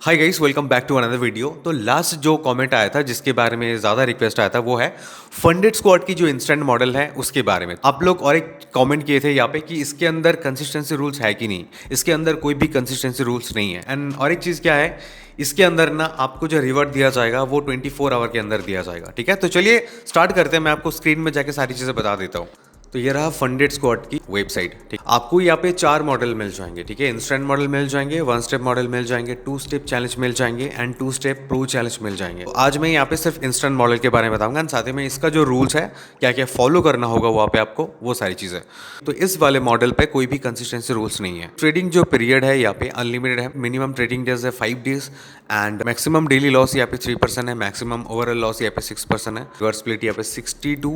Hi guys, welcome back to another video. तो last जो comment आया था जिसके बारे में ज़्यादा रिक्वेस्ट आया था वो है फंडेड स्क्वाड की जो इंस्टेंट मॉडल है उसके बारे में। आप लोग और एक कमेंट किए थे यहाँ पे कि इसके अंदर कंसिस्टेंसी रूल्स है कि नहीं। इसके अंदर कोई भी कंसिस्टेंसी रूल्स नहीं है। एंड और एक चीज़ क्या है, इसके अंदर ना आपको जो रिवॉर्ड दिया जाएगा वो 24 आवर के अंदर दिया जाएगा। ठीक है, तो चलिए स्टार्ट करते हैं। मैं आपको स्क्रीन में जाके सारी चीज़ें बता देता हूँ। तो ये रहा फंडेड स्क्वाड की वेबसाइट। ठीक, आपको यहाँ पे 4 मॉडल मिल जाएंगे। ठीक है, इंस्टेंट मॉडल मिल जाएंगे, 1 स्टेप मॉडल मिल जाएंगे, 2 स्टेप चैलेंज मिल जाएंगे एंड 2 स्टेप प्रो चैलेंज मिल जाएंगे। तो आज मैं यहाँ पे सिर्फ इंस्टेंट मॉडल के बारे में बताऊंगा एंड साथ ही में इसका जो रूल्स है, क्या क्या फॉलो करना होगा वहाँ पे आपको, वो सारी चीज़ें। तो इस वाले मॉडल पे कोई भी कंसिस्टेंसी रूल्स नहीं है। ट्रेडिंग जो पीरियड है यहाँ पे अनलिमिटेड है। मिनिमम ट्रेडिंग डेज है 5 days and maximum daily loss यहाँ पे 3% है। मैक्सिमम ओवरऑल लॉस यहाँ पे 6% है। रिवर्स स्प्लिट यहाँ पे 60 to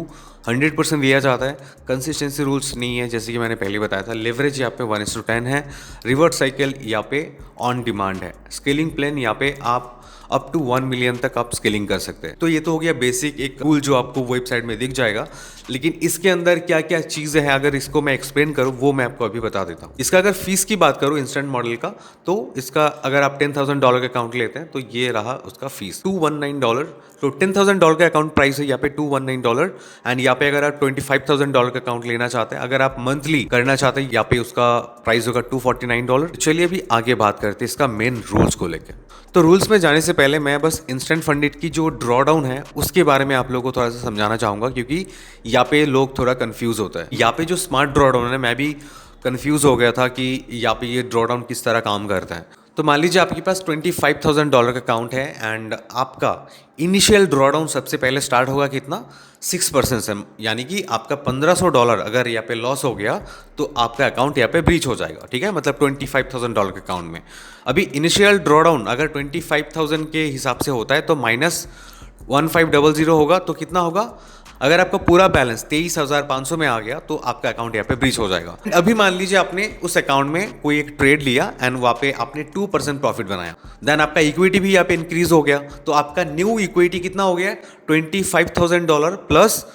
100% दिया जाता है। कंसिस्टेंसी रूल्स नहीं है, जैसे कि मैंने पहले बताया था। लेवरेज यहाँ पे 1:10 है। रिवर्ट साइकिल यहाँ पे ऑन डिमांड है। स्केलिंग प्लान यहाँ पे आप अप टू 1 मिलियन तक आप स्केलिंग कर सकते हैं। तो ये तो हो गया बेसिक एक रूल जो आपको वेबसाइट में दिख जाएगा। लेकिन इसके अंदर क्या क्या चीज़ें हैं, अगर इसको मैं एक्सप्लेन करूँ वो मैं आपको अभी बता देता हूँ। इसका अगर फीस की बात करूँ इंस्टेंट मॉडल का, तो इसका अगर आप $10,000 का अकाउंट लेते हैं तो ये रहा उसका फीस $219। तो $10,000 का अकाउंट प्राइस है यहाँ पे $219 एंड यहाँ पे अगर आप $25,000 का अकाउंट लेना चाहते हैं, अगर आप मंथली करना चाहते हैं, यहाँ पे उसका प्राइस होगा $249। चलिए अभी आगे बात करते हैं इसका मेन रूल्स को लेकर। तो रूल्स में जाने से पहले मैं बस इंस्टेंट फंडेड की जो ड्रॉ डाउन है उसके बारे में आप लोगों को थोड़ा सा समझाना चाहूँगा, क्योंकि यहाँ पे लोग थोड़ा कंफ्यूज होता है। यहाँ पे जो स्मार्ट ड्रॉ डाउन है, मैं भी कंफ्यूज हो गया था कि यहाँ पे ये ड्रॉ डाउन किस तरह काम करता है। तो मान लीजिए आपके पास $25,000 का अकाउंट है एंड आपका इनिशियल ड्रॉ डाउन सबसे पहले स्टार्ट होगा कितना, 6% से। यानी कि आपका $1,500 अगर यहाँ पे लॉस हो गया तो आपका अकाउंट यहाँ पे ब्रीच हो जाएगा। ठीक है, मतलब $25,000 के अकाउंट में। अभी इनिशियल ड्रॉ डाउन अगर 25,000 के हिसाब से होता है तो -1500 होगा, तो कितना होगा, अगर आपका पूरा बैलेंस 23,500 में आ गया तो आपका अकाउंट यहाँ पे ब्रीच हो जाएगा। अभी मान लीजिए आपने उस अकाउंट में कोई एक ट्रेड लिया एंड वहाँ पे आपने 2% प्रॉफिट बनाया, देन आपका इक्विटी भी यहाँ पे इंक्रीज हो गया। तो आपका न्यू इक्विटी कितना हो गया, $25,000 प्लस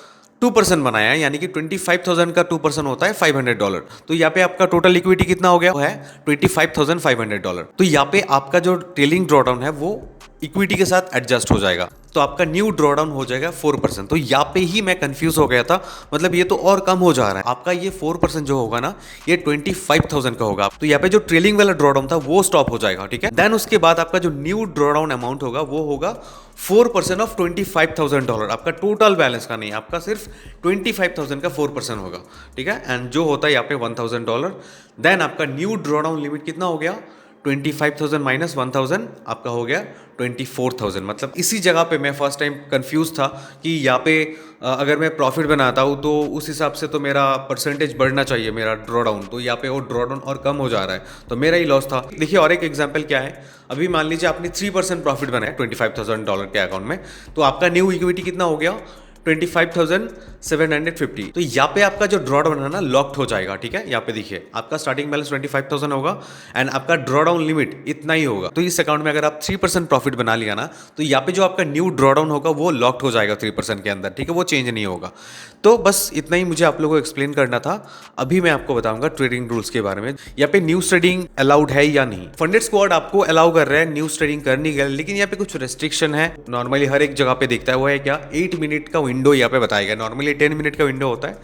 2% बनाया है, यानी कि 25,000 का 2% होता है $500। तो यहाँ पे आपका टोटल इक्विटी कितना हो गया, वो है $25,500। तो यहाँ पे आपका जो ट्रेलिंग ड्रॉडाउन है वो इक्विटी के साथ एडजस्ट हो जाएगा, तो आपका न्यू ड्रॉडाउन हो जाएगा 4%। तो यहाँ पे ही मैं कंफ्यूज हो गया था, मतलब ये तो और कम हो जा रहा है। आपका ये 4% जो होगा ना, ये 25,000 का होगा। तो यहाँ पे जो ट्रेलिंग वाला ड्रॉडाउन था वो स्टॉप हो जाएगा। ठीक है, देन उसके बाद आपका जो न्यू ड्रॉडाउन अमाउंट होगा वो होगा 4% ऑफ $25,000। आपका टोटल बैलेंस का नहीं, आपका सिर्फ 25,000 का 4% होगा। ठीक है, एंड जो होता है यहाँ पे $1,000। देन आपका न्यू ड्रॉडाउन लिमिट कितना हो गया, 25,000 माइनस 1,000 आपका हो गया 24,000। मतलब इसी जगह पे मैं फर्स्ट टाइम कंफ्यूज था कि यहाँ पे अगर मैं प्रॉफिट बनाता हूँ तो उस हिसाब से तो मेरा परसेंटेज बढ़ना चाहिए, मेरा ड्रॉडाउन। तो यहाँ पे वो ड्रॉडाउन और कम हो जा रहा है, तो मेरा ही लॉस था। देखिए और एक एग्जांपल क्या है, अभी मान लीजिए आपने 3% प्रॉफिट बनाया $25,000 के अकाउंट में, तो आपका न्यू इक्विटी कितना हो गया, 25,750। तो यहाँ पे आपका जो ड्रॉडाउन है ना लॉक्ड हो जाएगा। ठीक है, यहाँ पे देखिए आपका स्टार्टिंग बैलेंस 25,000 होगा एंड आपका ड्रॉडाउन लिमिट इतना ही होगा। तो इस अकाउंट में अगर आप 3% प्रॉफिट बना लिया ना, तो यहाँ पे जो आपका न्यू ड्रॉडाउन होगा वो लॉक्ड हो जाएगा 3% के अंदर। ठीक है, वो चेंज नहीं होगा। तो बस इतना ही मुझे आप लोगों को एक्सप्लेन करना था। अभी मैं आपको बताऊंगा ट्रेडिंग रूल्स के बारे में। यहाँ पे न्यूज ट्रेडिंग अलाउड है या नहीं। फंडेड स्क्वाड आपको अलाउ कर रहा है न्यूज ट्रेडिंग करने के लिए, लेकिन यहाँ पे कुछ रेस्ट्रिक्शन है। नॉर्मली हर एक जगह पे देखता है वो है क्या, 8 मिनट का विंडो यहाँ पे बताया गया। नॉर्मली 10 मिनट का विंडो होता है,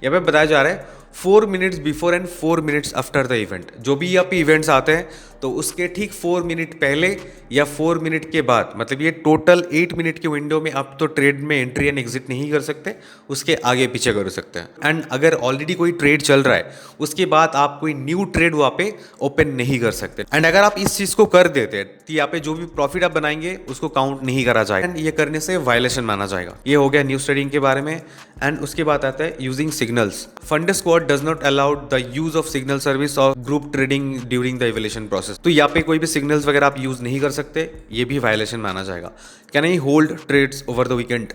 यहाँ पे बताया जा रहा है 4 minutes before and 4 minutes after the event. जो भी यहाँ पे इवेंट्स आते हैं तो उसके ठीक 4 मिनट पहले या 4 मिनट के बाद, मतलब ये टोटल 8 मिनट के विंडो में आप तो ट्रेड में एंट्री एंड एग्जिट नहीं कर सकते, उसके आगे पीछे कर सकते हैं। एंड अगर ऑलरेडी कोई ट्रेड चल रहा है उसके बाद आप कोई न्यू ट्रेड वहाँ पे ओपन नहीं कर सकते। एंड अगर आप इस चीज़ को कर देते हैं तो यहाँ पे जो भी प्रॉफिट आप बनाएंगे उसको काउंट नहीं करा जाएगा एंड ये करने से वायलेशन माना जाएगा। ये हो गया न्यूज ट्रेडिंग के बारे में। एंड उसके बाद आता है using signals. Funded squad does not allowed the use of signal service और group trading during the evaluation process. तो यहाँ पे कोई भी सिग्नल्स वगैरह आप यूज नहीं कर सकते, ये भी वायलेशन माना जाएगा। Can I hold trades over the weekend,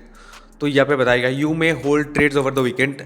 तो यहाँ पे बताएगा you may hold trades over the weekend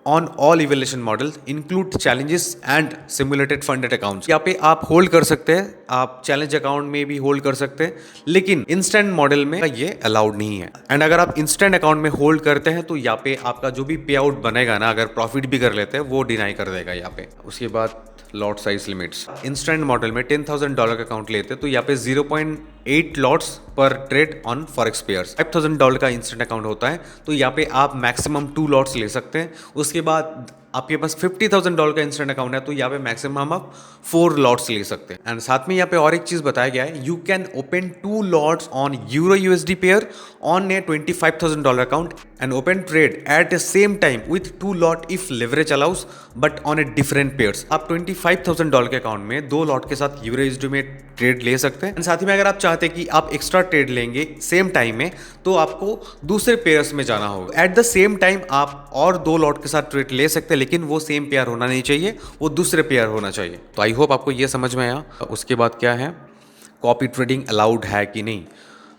on all evaluation models include challenges and simulated funded accounts. यहाँ पे आप होल्ड कर सकते हैं, आप चैलेंज अकाउंट में भी होल्ड कर सकते हैं, लेकिन इंस्टेंट मॉडल में ये अलाउड नहीं है। एंड अगर आप इंस्टेंट अकाउंट में होल्ड करते हैं तो यहाँ पे आपका जो भी पे आउट बनेगा ना, अगर प्रॉफिट भी कर लेते हैं वो डिनाई कर देगा यहाँ पे। उसके बाद lot size limits. Instant model में $10,000 का अकाउंट लेते हैं तो यहाँ पे 0.8 लॉट्स पर ट्रेड ऑन फॉरेक्स पेयर्स। $5,000 का इंस्टेंट अकाउंट होता है तो यहाँ पे आप मैक्सिमम 2 लॉट्स ले सकते हैं। उसके बाद आपके पास $50,000 का इंस्टेंट अकाउंट है तो यहाँ पे मैक्सिमम आप 4 लॉट्स ले सकते हैं। एंड साथ में यहाँ पे और एक चीज बताया गया है, you can open 2 lots on euro USD pair on A $25,000 account and open trade at the same time with 2 lot if leverage allow us but on a different pairs. आप $25,000 के अकाउंट में 2 लॉट के साथ यूरो यूएसडी में trade ले सकते हैं। साथ ही में अगर आप चाहते हैं कि आप एक्स्ट्रा ट्रेड लेंगे सेम टाइम में तो आपको दूसरे पेयर्स में जाना होगा। एट द सेम टाइम आप और 2 लॉट के साथ ट्रेड ले सकते हैं लेकिन वो सेम पेयर होना नहीं चाहिए, वो दूसरे पेयर होना चाहिए। तो आई होप आपको ये समझ में आया। उसके बाद क्या है, कॉपी ट्रेडिंग अलाउड है कि नहीं।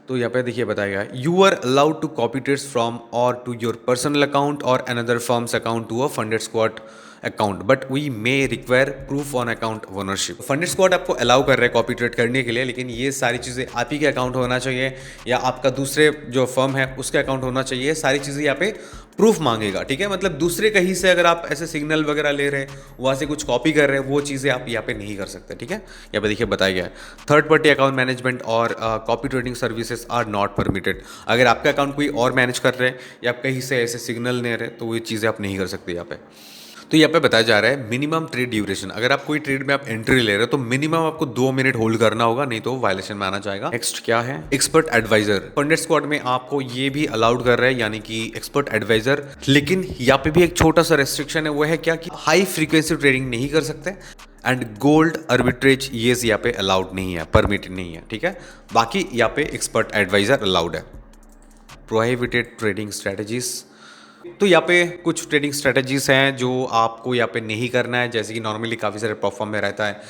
तो यहाँ पे देखिए बताया गया है, you are allowed to copy trades from or to your personal account or another firm's account to a funded squad account but we may require proof on account ownership. Funded squad आपको allow कर रहे हैं copy trade करने के लिए, लेकिन ये सारी चीज़ें आप ही के अकाउंट होना चाहिए या आपका दूसरे जो फर्म है उसके अकाउंट होना चाहिए। सारी चीज़ें यहाँ पे प्रूफ मांगेगा, ठीक है। मतलब दूसरे कहीं से अगर आप ऐसे सिग्नल वगैरह ले रहे हैं, वहाँ से कुछ कॉपी कर रहे हैं, वो चीज़ें आप यहाँ पे नहीं कर सकते, ठीक है। यहाँ पे देखिए बताया गया है, थर्ड पार्टी अकाउंट मैनेजमेंट और copy trading services are not permitted. अगर आपका अकाउंट कोई और मैनेज कर रहे हैं या आप कहीं से ऐसे सिग्नल ले रहे हैं तो ये चीज़ें आप नहीं कर सकते यहाँ पे। तो यहाँ पे बताया जा रहा है मिनिमम ट्रेड ड्यूरेशन, अगर आप कोई ट्रेड में आप एंट्री ले रहे हो तो मिनिमम आपको 2 मिनट होल्ड करना होगा, नहीं तो वायलेशन माना जाएगा। नेक्स्ट क्या है, एक्सपर्ट एडवाइजर। फंडेड स्क्वाड में आपको ये भी अलाउड कर रहा है, यानी कि एक्सपर्ट एडवाइजर। लेकिन यहाँ पे भी एक छोटा सा रेस्ट्रिक्शन है, वो है क्या कि हाई फ्रीक्वेंसी ट्रेडिंग नहीं कर सकते एंड गोल्ड आर्बिट्रेज ये यहाँ पे अलाउड नहीं है, परमिटेड नहीं है, ठीक है। बाकी यहाँ पे एक्सपर्ट एडवाइजर अलाउड है। प्रोहिबिटेड ट्रेडिंग स्ट्रेटजीज, तो यहाँ पे कुछ ट्रेडिंग स्ट्रेटजीज हैं जो आपको यहाँ पे नहीं करना है, जैसे कि नॉर्मली काफ़ी सारे प्लेटफॉर्म में रहता है,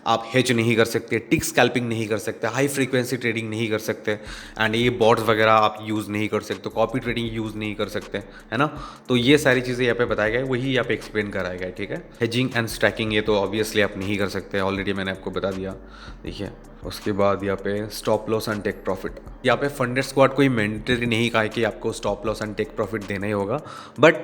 आप हेज नहीं कर सकते, टिक स्कैल्पिंग नहीं कर सकते, हाई फ्रीक्वेंसी ट्रेडिंग नहीं कर सकते एंड ये बॉट्स वगैरह आप यूज़ नहीं कर सकते, कॉपी ट्रेडिंग यूज़ नहीं कर सकते, है ना। तो ये सारी चीज़ें यहाँ पे बताया गया है, वही यहाँ पे एक्सप्लेन कराया गया है, ठीक है। हेजिंग एंड स्टैकिंग ये तो ऑब्वियसली आप नहीं कर सकते, ऑलरेडी मैंने आपको बता दिया, देखिए। उसके बाद यहाँ पे stop loss and take profit, यहाँ पे फंडेड स्क्वाड कोई मैंडेटरी नहीं कहा है कि आपको stop loss and take profit देना ही होगा, but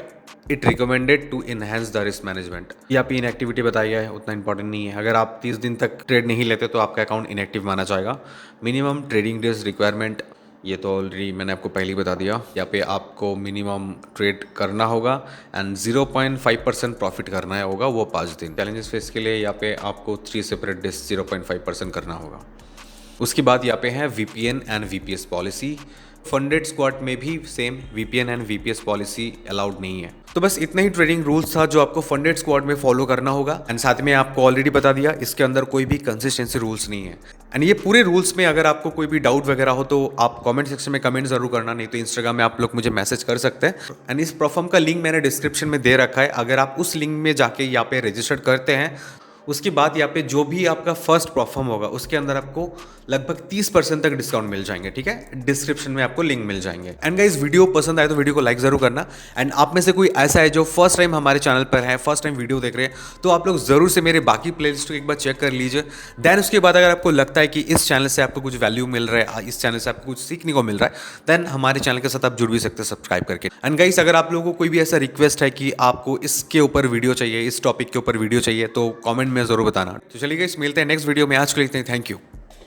it recommended to enhance the risk management. यहाँ पे इनएक्टिविटी बताई गया है, उतना इंपॉर्टेंट नहीं है। अगर आप 30 दिन तक ट्रेड नहीं लेते तो आपका अकाउंट इनएक्टिव माना जाएगा। मिनिमम ट्रेडिंग डेज रिक्वायरमेंट, ये तो ऑलरेडी मैंने आपको पहले ही बता दिया। यहाँ पे आपको मिनिमम ट्रेड करना होगा एंड 0.5% प्रॉफिट करना होगा, वो 5 दिन। चैलेंजेस फेस के लिए यहाँ पे आपको 3 सेपरेट डेज 0.5% करना होगा। उसके बाद यहाँ पे है VPN and VPS policy. Funded squad में भी same VPN and VPS policy allowed नहीं है। तो बस इतना ही ट्रेडिंग रूल्स था जो आपको फंडेड स्क्वाड में फॉलो करना होगा एंड साथ में आपको ऑलरेडी बता दिया इसके अंदर कोई भी कंसिस्टेंसी रूल्स नहीं है। एंड ये पूरे रूल्स में अगर आपको कोई भी डाउट वगैरह हो तो आप कमेंट सेक्शन में कमेंट जरूर करना, नहीं तो इंस्टाग्राम में आप लोग मुझे मैसेज कर सकते हैं। एंड इस प्लेटफॉर्म का लिंक मैंने डिस्क्रिप्शन में दे रखा है, अगर आप उस लिंक में जाके यहाँ पे रजिस्टर करते हैं उसके बाद यहाँ पे जो भी आपका फर्स्ट प्लेटफॉर्म होगा उसके अंदर आपको लगभग 30% तक डिस्काउंट मिल जाएंगे, ठीक है। डिस्क्रिप्शन में आपको लिंक मिल जाएंगे। एंड गाइस वीडियो पसंद आए तो वीडियो को लाइक जरूर करना। एंड आप में से कोई ऐसा है जो फर्स्ट टाइम हमारे चैनल पर है, फर्स्ट टाइम वीडियो देख रहे हैं, तो आप लोग जरूर से मेरे बाकी प्लेलिस्ट को एक बार चेक कर लीजिए। देन उसके बाद अगर आपको लगता है कि इस चैनल से आपको कुछ वैल्यू मिल रहा है, इस चैनल से आपको कुछ सीखने को मिल रहा है, देन हमारे चैनल के साथ आप जुड़ भी सकते हैं सब्सक्राइब करके। एंड गाइस अगर आप लोगों को कोई भी ऐसा रिक्वेस्ट है कि आपको इसके ऊपर वीडियो चाहिए, इस टॉपिक के ऊपर वीडियो चाहिए, तो कॉमेंट में जरूर बताना। तो चलिए गाइस मिलते हैं नेक्स्ट वीडियो में, आज के लिए इतना ही, थैंक यू।